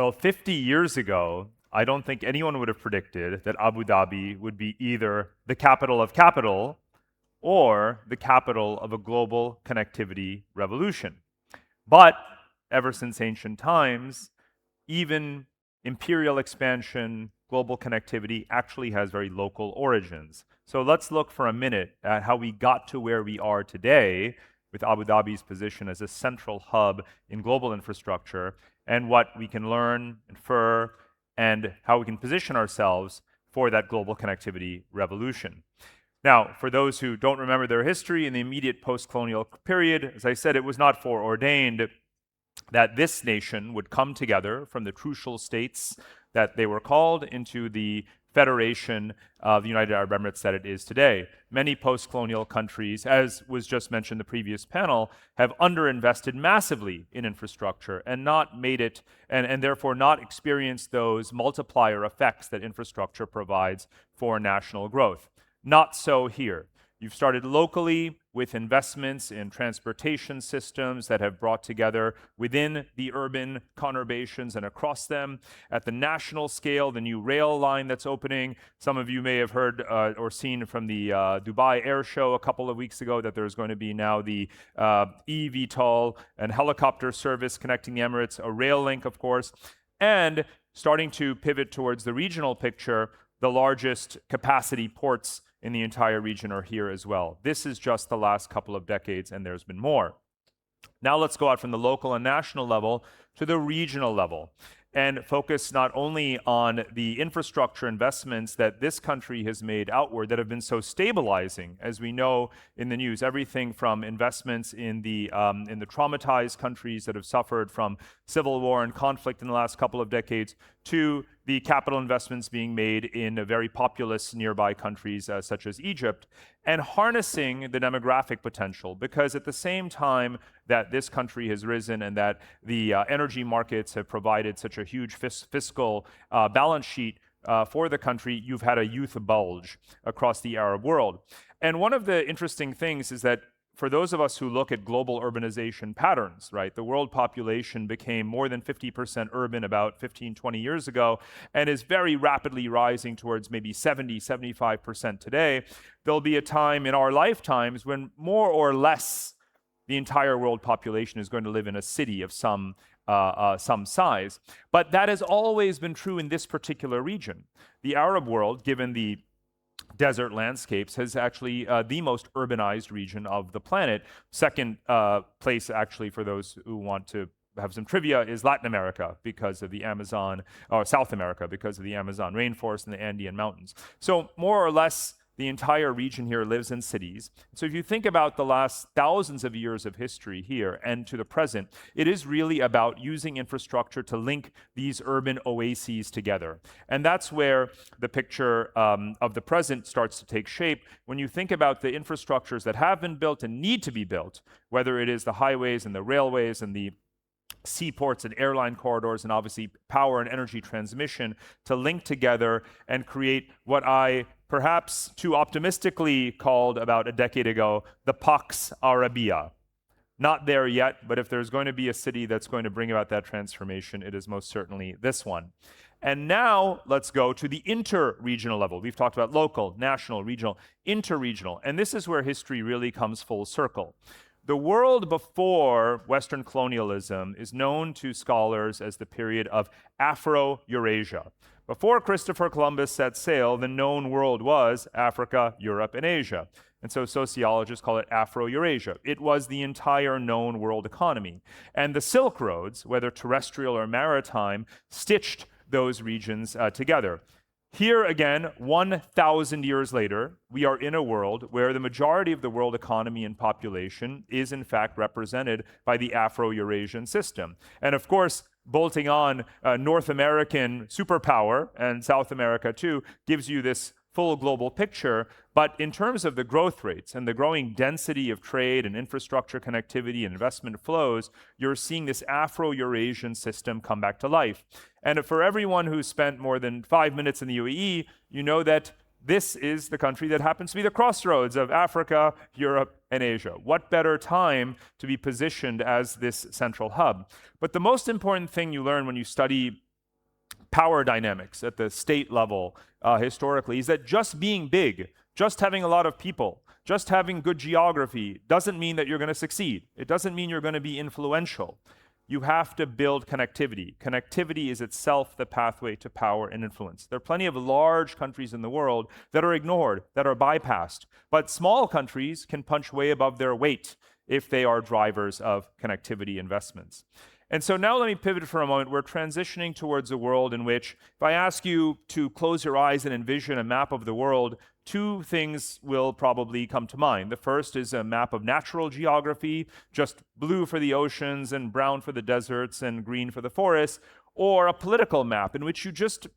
Well, 50 years ago, I don't think anyone would have predicted that Abu Dhabi would be either the capital of capital or the capital of a global connectivity revolution. But ever since ancient times, even imperial expansion, global connectivity actually has very local origins. So let's look for a minute at how we got to where we are today with Abu Dhabi's position as a central hub in global infrastructure and what we can learn, infer, and how we can position ourselves for that global connectivity revolution. Now, for those who don't remember their history in the immediate post-colonial period, as I said, it was not foreordained that this nation would come together from the crucial states that they were called into the Federation of the United Arab Emirates that it is today. Many post-colonial countries, as was just mentioned in the previous panel, have underinvested massively in infrastructure and not made it, and therefore not experienced those multiplier effects that infrastructure provides for national growth. Not so here. You've started locally with investments in transportation systems that have brought together within the urban conurbations and across them. At the national scale, the new rail line that's opening. Some of you may have heard or seen from the Dubai Air Show a couple of weeks ago that there's going to be now the eVTOL and helicopter service connecting the Emirates, a rail link, of course, and starting to pivot towards the regional picture. The largest capacity ports in the entire region are here as well. This is just the last couple of decades, and there's been more. Now let's go out from the local and national level to the regional level and focus not only on the infrastructure investments that this country has made outward that have been so stabilizing, as we know in the news, everything from investments in the traumatized countries that have suffered from civil war and conflict in the last couple of decades, to the capital investments being made in very populous nearby countries such as Egypt, and harnessing the demographic potential, because at the same time that this country has risen and that the energy markets have provided such a huge fiscal balance sheet for the country, you've had a youth bulge across the Arab world. And one of the interesting things is that for those of us who look at global urbanization patterns, right, the world population became more than 50% urban about 15, 20 years ago, and is very rapidly rising towards maybe 70, 75% today. There'll be a time in our lifetimes when more or less the entire world population is going to live in a city of some size. But that has always been true in this particular region. The Arab world, given the desert landscapes, has actually the most urbanized region of the planet. Second place, actually, for those who want to have some trivia, is Latin America because of the Amazon, or South America because of the Amazon rainforest and the Andean mountains. So more or less, the entire region here lives in cities. So if you think about the last thousands of years of history here and to the present, it is really about using infrastructure to link these urban oases together. And that's where the picture of the present starts to take shape. When you think about the infrastructures that have been built and need to be built, whether it is the highways and the railways and the seaports and airline corridors, and obviously power and energy transmission to link together and create what I perhaps too optimistically called about a decade ago the Pax Arabia. Not there yet, but if there's going to be a city that's going to bring about that transformation, it is most certainly this one. And now let's go to the inter-regional level. We've talked about local, national, regional, inter-regional, and this is where history really comes full circle. The world before Western colonialism is known to scholars as the period of Afro-Eurasia. Before Christopher Columbus set sail, the known world was Africa, Europe, and Asia. And so sociologists call it Afro-Eurasia. It was the entire known world economy. And the Silk Roads, whether terrestrial or maritime, stitched those regions together. Here again, 1,000 years later, we are in a world where the majority of the world economy and population is in fact represented by the Afro-Eurasian system. And of course, bolting on North American superpower, and South America too, gives you this full global picture. But in terms of the growth rates and the growing density of trade and infrastructure connectivity and investment flows, you're seeing this Afro-Eurasian system come back to life. And for everyone who's spent more than 5 minutes in the UAE, you know that this is the country that happens to be the crossroads of Africa, Europe, and Asia. What better time to be positioned as this central hub? But the most important thing you learn when you study power dynamics at the state level historically is that just being big, just having a lot of people, just having good geography doesn't mean that you're going to succeed. It doesn't mean you're going to be influential. You have to build connectivity. Connectivity is itself the pathway to power and influence. There are plenty of large countries in the world that are ignored, that are bypassed. But small countries can punch way above their weight if they are drivers of connectivity investments. And so now let me pivot for a moment. We're transitioning towards a world in which, if I ask you to close your eyes and envision a map of the world, two things will probably come to mind. The first is a map of natural geography, just blue for the oceans and brown for the deserts and green for the forests, or a political map in which you just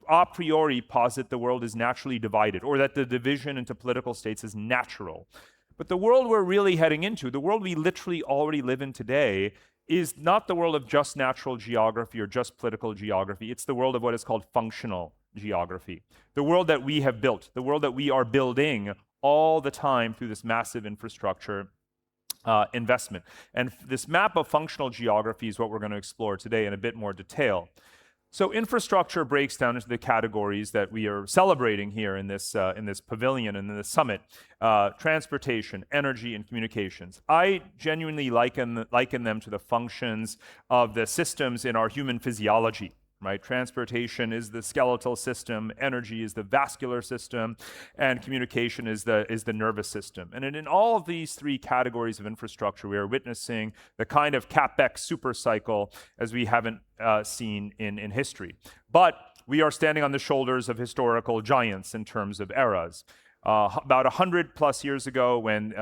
a priori posit the world is naturally divided, or that the division into political states is natural. But the world we're really heading into, the world we literally already live in today, is not the world of just natural geography or just political geography. It's the world of what is called functional geography. The world that we have built, the world that we are building all the time through this massive infrastructure investment. And this map of functional geography is what we're going to explore today in a bit more detail. So infrastructure breaks down into the categories that we are celebrating here in this pavilion and in this summit: transportation, energy, and communications. I genuinely liken them to the functions of the systems in our human physiology. Right? Transportation is the skeletal system, energy is the vascular system, and communication is the nervous system. And in all of these three categories of infrastructure, we are witnessing the kind of CapEx super cycle as we haven't seen in history. But we are standing on the shoulders of historical giants in terms of eras. About 100 plus years ago, when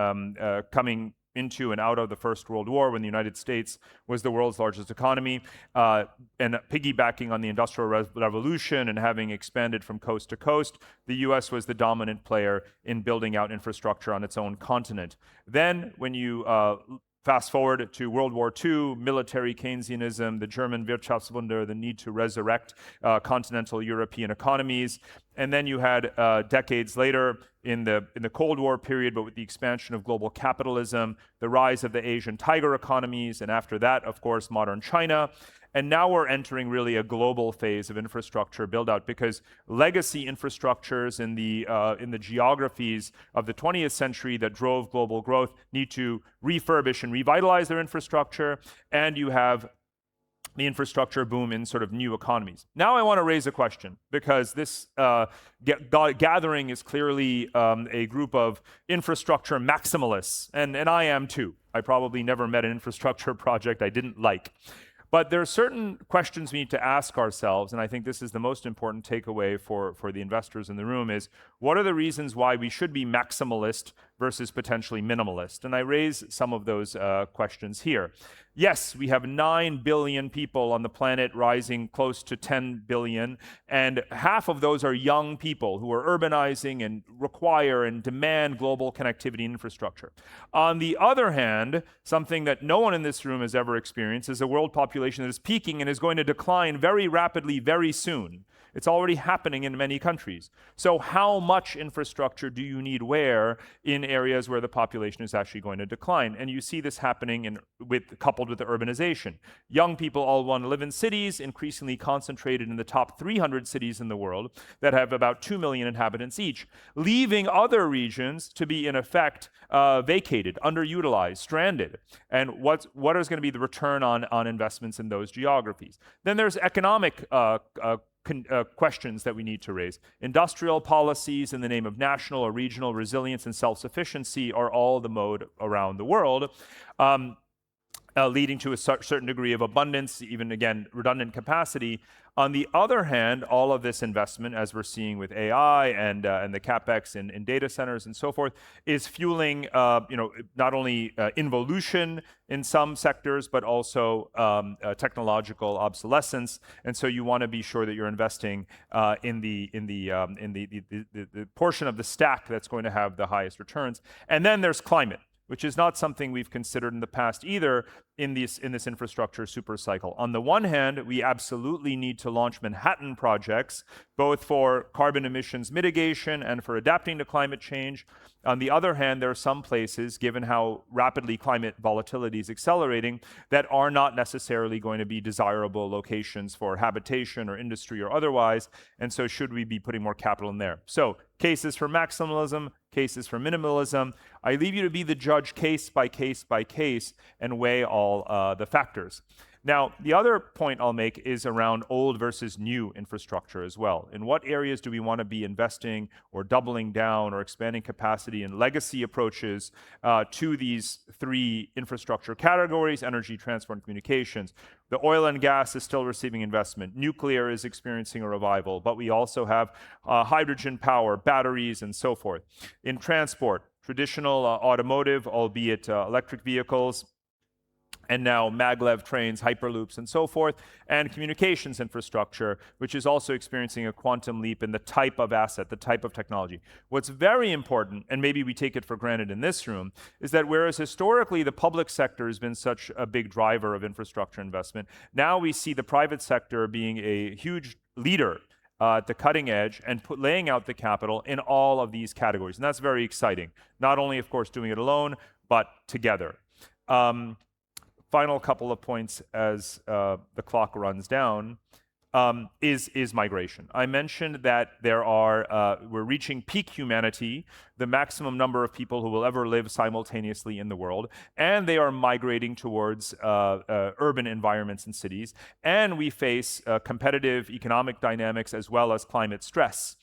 coming into and out of the First World War, when the United States was the world's largest economy, and piggybacking on the Industrial Revolution and having expanded from coast to coast, the US was the dominant player in building out infrastructure on its own continent. Then, when you fast forward to World War II, military Keynesianism, the German Wirtschaftswunder, the need to resurrect continental European economies. And then you had decades later in the Cold War period, but with the expansion of global capitalism, the rise of the Asian tiger economies, and after that, of course, modern China. And now we're entering really a global phase of infrastructure build-out, because legacy infrastructures in the geographies of the 20th century that drove global growth need to refurbish and revitalize their infrastructure, and you have the infrastructure boom in sort of new economies. Now I want to raise a question, because this gathering is clearly a group of infrastructure maximalists, and I am too. I probably never met an infrastructure project I didn't like. But there are certain questions we need to ask ourselves, and I think this is the most important takeaway for the investors in the room, is what are the reasons why we should be maximalist versus potentially minimalist? And I raise some of those questions here. Yes, we have 9 billion people on the planet, rising close to 10 billion, and half of those are young people who are urbanizing and require and demand global connectivity and infrastructure. On the other hand, something that no one in this room has ever experienced is a world population that is peaking and is going to decline very rapidly, very soon. It's already happening in many countries. So how much infrastructure do you need where in areas where the population is actually going to decline? And you see this happening coupled with the urbanization. Young people all want to live in cities, increasingly concentrated in the top 300 cities in the world that have about 2 million inhabitants each, leaving other regions to be, in effect, vacated, underutilized, stranded. And what is going to be the return on investments in those geographies? Then there's economic questions that we need to raise. Industrial policies in the name of national or regional resilience and self-sufficiency are all the mode around the world, leading to a certain degree of abundance, even, again, redundant capacity. On the other hand, all of this investment, as we're seeing with AI and the CapEx in data centers and so forth, is fueling not only involution in some sectors, but also technological obsolescence. And so you want to be sure that you're investing in the portion of the stack that's going to have the highest returns. And then there's climate. which is not something we've considered in the past either in this infrastructure super cycle. On the one hand, we absolutely need to launch Manhattan projects, both for carbon emissions mitigation and for adapting to climate change. On the other hand, there are some places, given how rapidly climate volatility is accelerating, that are not necessarily going to be desirable locations for habitation or industry or otherwise, and so should we be putting more capital in there? So, cases for maximalism, cases for minimalism. I leave you to be the judge case by case by case and weigh all the factors. Now, the other point I'll make is around old versus new infrastructure as well. In what areas do we want to be investing or doubling down or expanding capacity in legacy approaches to these three infrastructure categories: energy, transport, and communications? The oil and gas is still receiving investment. Nuclear is experiencing a revival, but we also have hydrogen power, batteries, and so forth. In transport, traditional automotive, albeit electric vehicles, and now maglev trains, hyperloops, and so forth, and communications infrastructure, which is also experiencing a quantum leap in the type of asset, the type of technology. What's very important, and maybe we take it for granted in this room, is that whereas historically the public sector has been such a big driver of infrastructure investment, now we see the private sector being a huge leader at the cutting edge and laying out the capital in all of these categories. And that's very exciting. Not only, of course, doing it alone, but together. Final couple of points as the clock runs down is migration. I mentioned that we're reaching peak humanity, the maximum number of people who will ever live simultaneously in the world, and they are migrating towards urban environments and cities, and we face competitive economic dynamics as well as climate stress.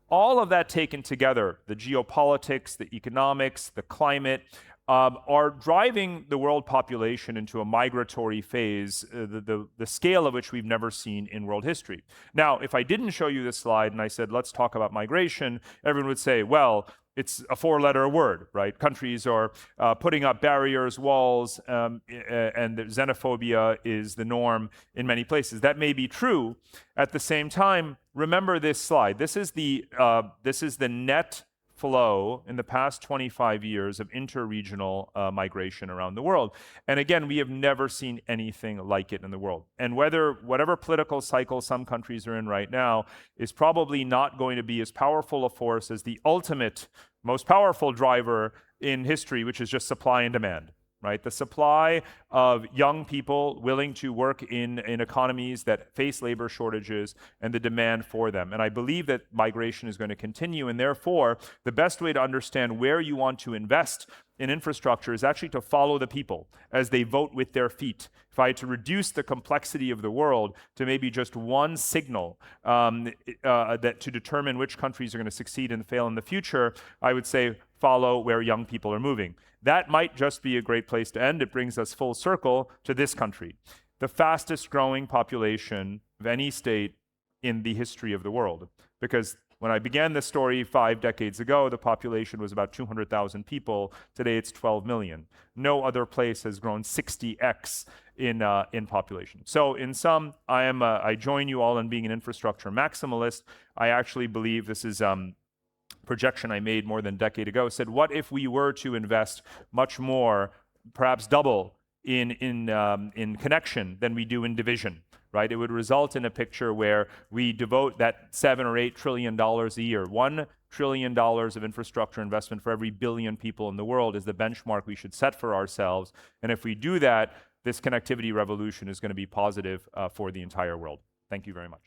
All of that taken together, the geopolitics, the economics, the climate, are driving the world population into a migratory phase, the scale of which we've never seen in world history. Now, if I didn't show you this slide and I said, let's talk about migration, everyone would say, well, it's a four-letter word, right? Countries are putting up barriers, walls, and xenophobia is the norm in many places. That may be true. At the same time, remember this slide. This is the net flow in the past 25 years of interregional migration around the world. And again, we have never seen anything like it in the world. And whatever political cycle some countries are in right now is probably not going to be as powerful a force as the ultimate, most powerful driver in history, which is just supply and demand. Right? The supply of young people willing to work in economies that face labor shortages and the demand for them. And I believe that migration is going to continue, and therefore, the best way to understand where you want to invest in infrastructure is actually to follow the people as they vote with their feet. If I had to reduce the complexity of the world to maybe just one signal that to determine which countries are going to succeed and fail in the future, I would say follow where young people are moving. That might just be a great place to end. It brings us full circle to this country, the fastest growing population of any state in the history of the world. Because when I began this story 5 decades ago, the population was about 200,000 people. Today it's 12 million. No other place has grown 60x in population. So in sum, I join you all in being an infrastructure maximalist. I actually believe this is projection I made more than a decade ago, said, what if we were to invest much more, perhaps double, in connection than we do in division, right? It would result in a picture where we devote that $7 or $8 trillion a year. $1 trillion of infrastructure investment for every billion people in the world is the benchmark we should set for ourselves. And if we do that, this connectivity revolution is going to be positive for the entire world. Thank you very much.